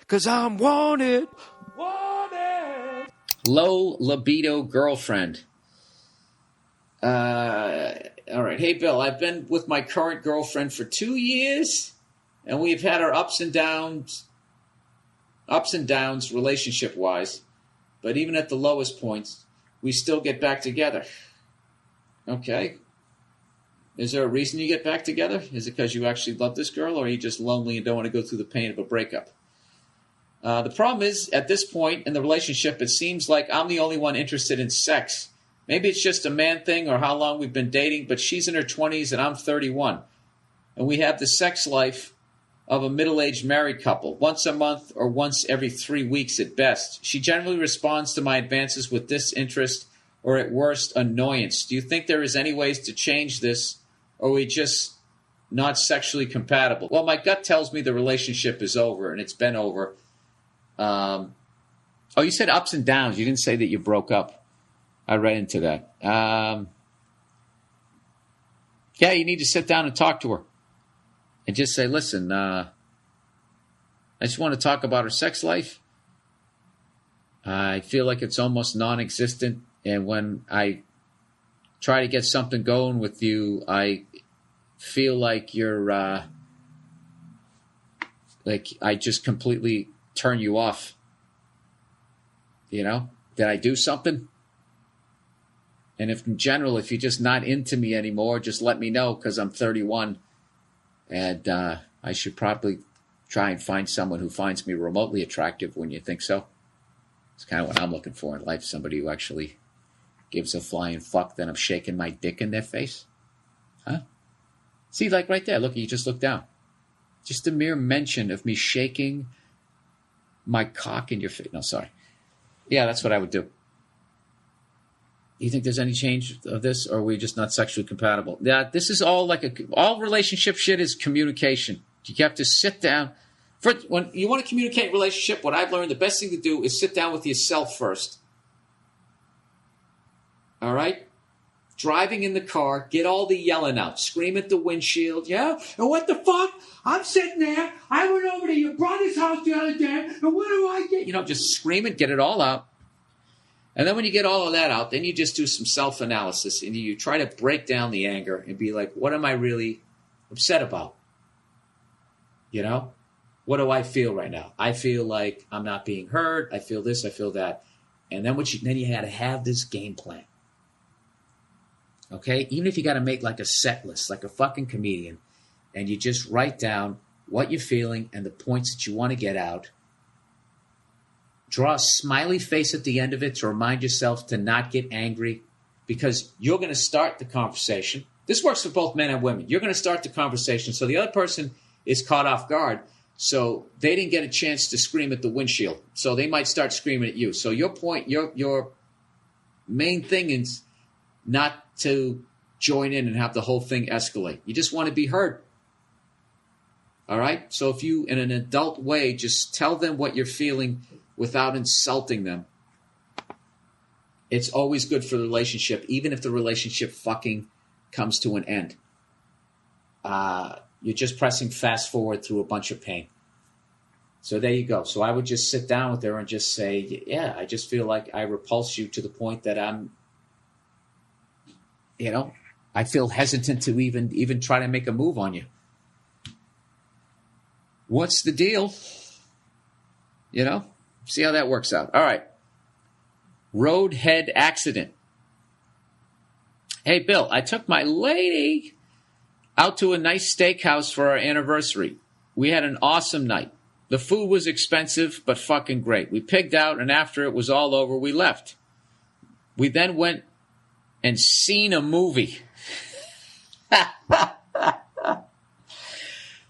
'cause I'm wanted. Wanted. Low libido girlfriend. All right. Hey, Bill, I've been with my current girlfriend for 2 years, and we've had our ups and downs relationship-wise. But even at the lowest points, we still get back together. Okay. Is there a reason you get back together? Is it because you actually love this girl, or are you just lonely and don't want to go through the pain of a breakup? The problem is, at this point in the relationship, it seems like I'm the only one interested in sex. Maybe it's just a man thing or how long we've been dating, but she's in her 20s and I'm 31. And we have the sex life of a middle-aged married couple, once a month or once every 3 weeks at best. She generally responds to my advances with disinterest or at worst annoyance. Do you think there is any ways to change this, or are we just not sexually compatible? Well, my gut tells me the relationship is over, and it's been over. Oh, you said ups and downs. You didn't say that you broke up. I read into that. Yeah, you need to sit down and talk to her. And just say, listen, I just want to talk about her sex life. I feel like it's almost non-existent. And when I try to get something going with you, I feel like you're, like I just completely turn you off. You know? Did I do something? And if in general, if you're just not into me anymore, just let me know, because I'm 31. And I should probably try and find someone who finds me remotely attractive. When you think so? It's kind of what I'm looking for in life. Somebody who actually gives a flying fuck that I'm shaking my dick in their face. Huh? See, like right there. Look, you just look down. Just the mere mention of me shaking my cock in your face. No, sorry. Yeah, that's what I would do. You think there's any change of this, or are we just not sexually compatible? Yeah, this is all all relationship shit is communication. You have to sit down. When you want to communicate relationship, what I've learned, the best thing to do is sit down with yourself first. All right? Driving in the car, get all the yelling out. Scream at the windshield. Yeah? And what the fuck? I'm sitting there. I went over to your brother's house the other day, and what do I get? You know, just scream it, get it all out. And then when you get all of that out, then you just do some self-analysis, and you try to break down the anger and be like, what am I really upset about? You know? What do I feel right now? I feel like I'm not being heard. I feel this, I feel that. And then then you got to have this game plan. Okay? Even if you got to make like a set list, like a fucking comedian, and you just write down what you're feeling and the points that you want to get out. Draw a smiley face at the end of it to remind yourself to not get angry, because you're going to start the conversation. This works for both men and women. You're going to start the conversation, so the other person is caught off guard. So they didn't get a chance to scream at the windshield. So they might start screaming at you. So your point, your main thing is not to join in and have the whole thing escalate. You just want to be heard. All right? So if you, in an adult way, just tell them what you're feeling without insulting them, it's always good for the relationship, even if the relationship fucking comes to an end. You're just pressing fast forward through a bunch of pain. So there you go. So I would just sit down with her and just say, yeah, I just feel like I repulse you to the point that I'm, you know, I feel hesitant to even try to make a move on you. What's the deal? You know? See how that works out. All right. Roadhead accident. Hey, Bill, I took my lady out to a nice steakhouse for our anniversary. We had an awesome night. The food was expensive, but fucking great. We pigged out, and after it was all over, we left. We then went and seen a movie. I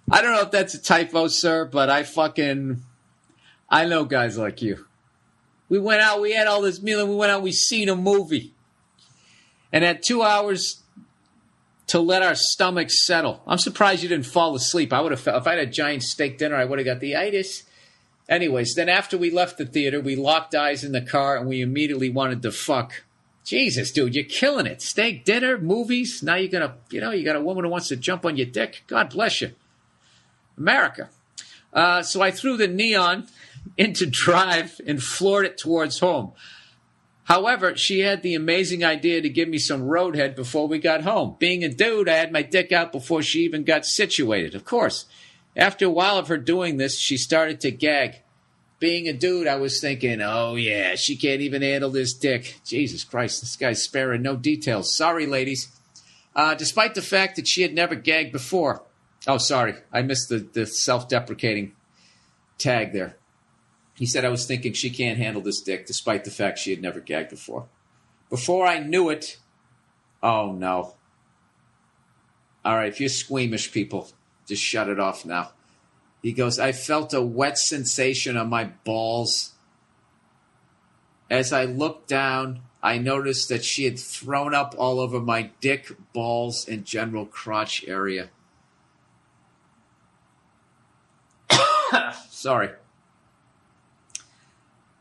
don't know if that's a typo, sir, but I know guys like you. We went out, we had all this meal, and we went out, we seen a movie. And had 2 hours to let our stomachs settle. I'm surprised you didn't fall asleep. I would have, if I had a giant steak dinner, I would have got the itis. Anyways, then after we left the theater, we locked eyes in the car, and we immediately wanted to fuck. Jesus, dude, you're killing it. Steak dinner, movies. Now you got a woman who wants to jump on your dick. God bless you. America. So I threw the neon into drive and floored it towards home. However, she had the amazing idea to give me some roadhead before we got home. Being a dude, I had my dick out before she even got situated. Of course, after a while of her doing this, she started to gag. Being a dude, I was thinking, oh yeah, she can't even handle this dick. Jesus Christ, this guy's sparing no details. Sorry, ladies. Despite the fact that she had never gagged before. Oh, sorry, I missed the self-deprecating tag there. He said I was thinking she can't handle this dick, despite the fact she had never gagged before. Before I knew it, oh no. All right, if you're squeamish, people, just shut it off now. He goes, I felt a wet sensation on my balls. As I looked down, I noticed that she had thrown up all over my dick, balls, and general crotch area. Sorry.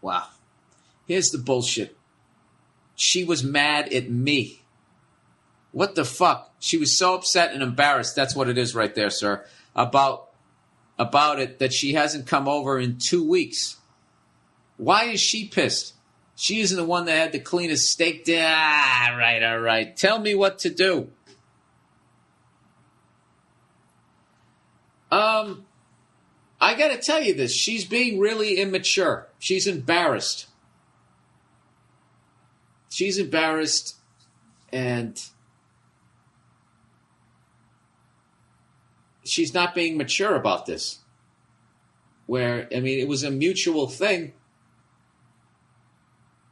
Wow. Here's the bullshit. She was mad at me. What the fuck? She was so upset and embarrassed. That's what it is right there, sir. About it that she hasn't come over in 2 weeks. Why is she pissed? She isn't the one that had the cleanest steak. All right. Tell me what to do. I got to tell you this. She's being really immature. She's embarrassed. She's embarrassed, and she's not being mature about this. It was a mutual thing.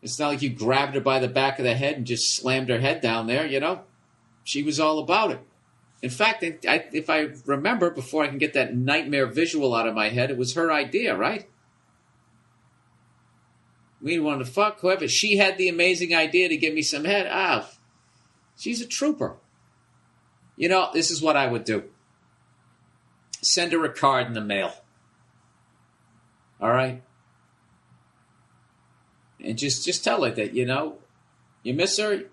It's not like you grabbed her by the back of the head and just slammed her head down there, you know? She was all about it. In fact, if I remember, before I can get that nightmare visual out of my head, it was her idea, right? We wanted to fuck whoever. She had the amazing idea to give me some head. She's a trooper. You know, this is what I would do. Send her a card in the mail. All right? And just tell her that, you know, you miss her.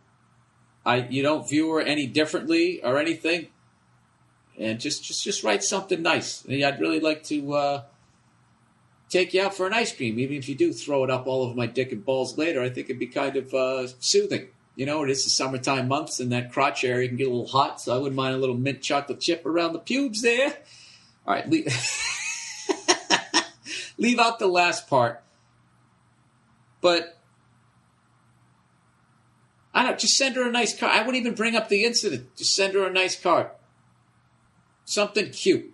You don't view her any differently or anything. And just write something nice. I'd really like to take you out for an ice cream. Even if you do throw it up all over my dick and balls later, I think it'd be kind of soothing. You know, it is the summertime months, and that crotch area can get a little hot, so I wouldn't mind a little mint chocolate chip around the pubes there. All right, leave out the last part. But I don't know, just send her a nice card. I wouldn't even bring up the incident. Just send her a nice card. Something cute.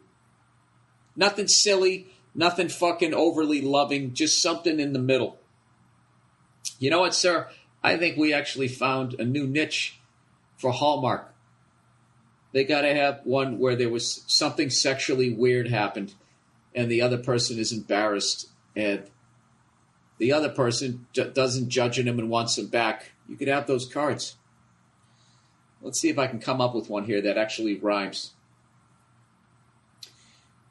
Nothing silly. Nothing fucking overly loving. Just something in the middle. You know what, sir? I think we actually found a new niche for Hallmark. They got to have one where there was something sexually weird happened and the other person is embarrassed and the other person doesn't judge him and wants him back. You could have those cards. Let's see if I can come up with one here that actually rhymes.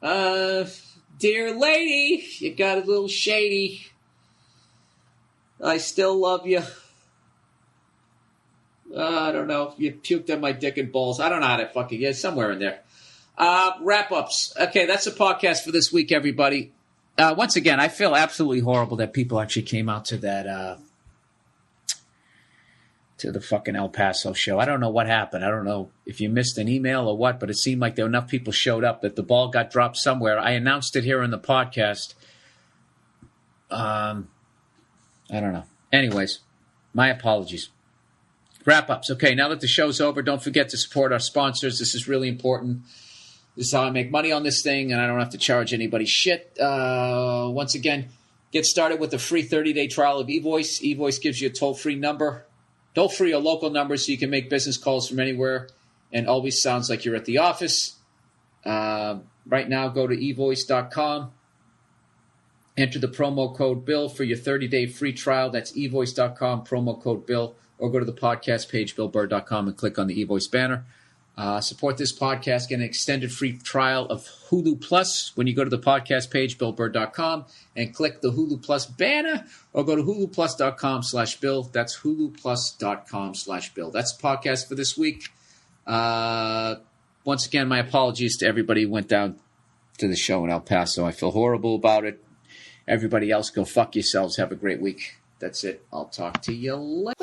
Dear lady, you got a little shady. I still love you. I don't know. You puked on my dick and balls. I don't know how to fucking get somewhere in there. Wrap-ups. Okay, that's the podcast for this week, everybody. Once again, I feel absolutely horrible that people actually came out to that to the fucking El Paso show. I don't know what happened. I don't know if you missed an email or what, but it seemed like there were enough people showed up that the ball got dropped somewhere. I announced it here in the podcast. I don't know. Anyways, my apologies. Wrap-ups. Okay, now that the show's over, don't forget to support our sponsors. This is really important. This is how I make money on this thing, and I don't have to charge anybody shit. Once again, get started with a free 30-day trial of eVoice. eVoice gives you a toll-free number. Toll-free or local number so you can make business calls from anywhere and always sounds like you're at the office. Right now, go to evoice.com. Enter the promo code BILL for your 30-day free trial. That's evoice.com, promo code BILL. Or go to the podcast page, billburr.com, and click on the eVoice banner. Support this podcast. Get an extended free trial of Hulu Plus when you go to the podcast page, billburr.com, and click the Hulu Plus banner, or go to huluplus.com/bill. That's huluplus.com/bill. That's the podcast for this week. Once again, my apologies to everybody who went down to the show in El Paso. I feel horrible about it. Everybody else, go fuck yourselves. Have a great week. That's it. I'll talk to you later.